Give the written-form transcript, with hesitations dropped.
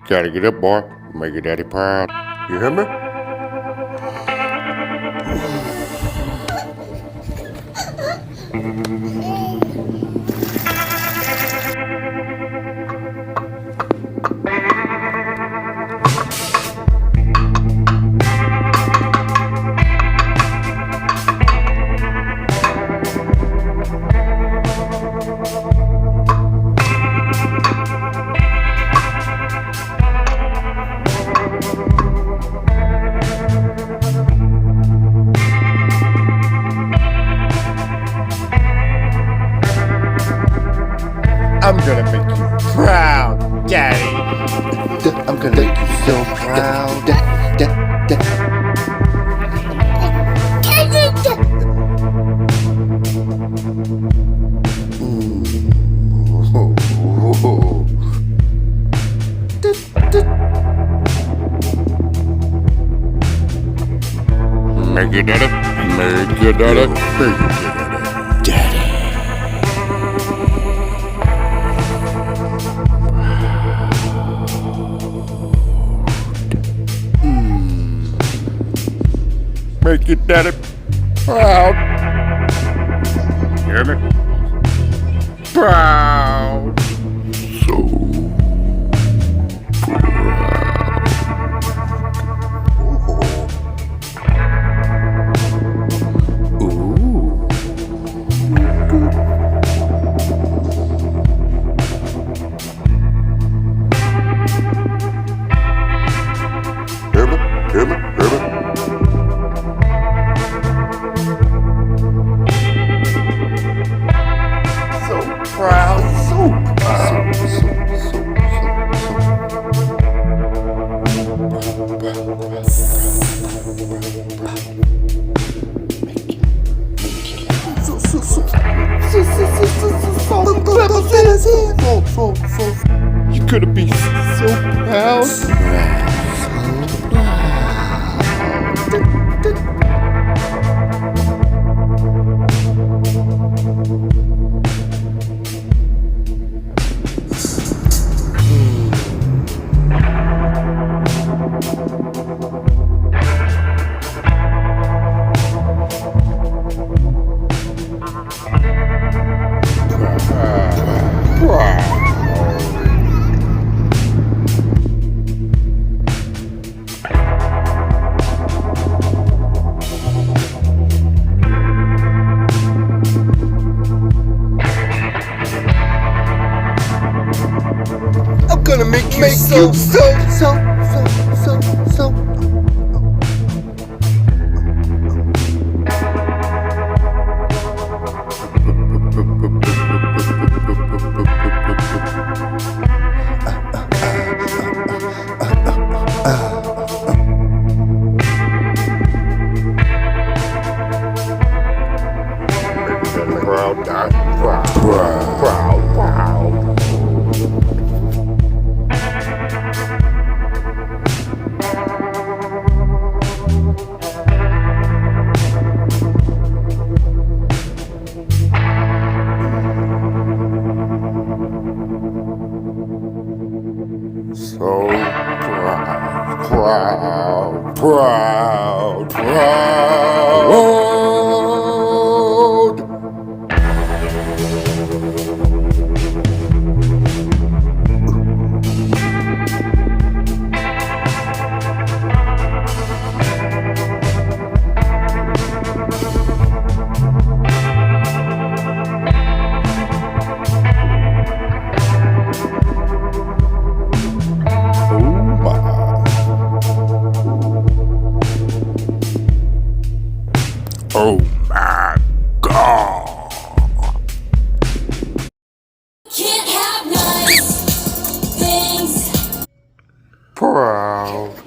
Gotta get up, boy. Make your daddy proud. You hear me? I'm gonna make you proud, Daddy. I'm gonna make you so proud. Make it, Daddy. Make it, Daddy. Make it, Daddy. Make your daddy proud. Hear me? Proud. So proud. Ooh. Hear me? Hear me? Hear me? Proud, so proud, you're gonna be so proud. I'm gonna make you so proud, proud. So proud. Oh my God. Can't have nice things. Proud.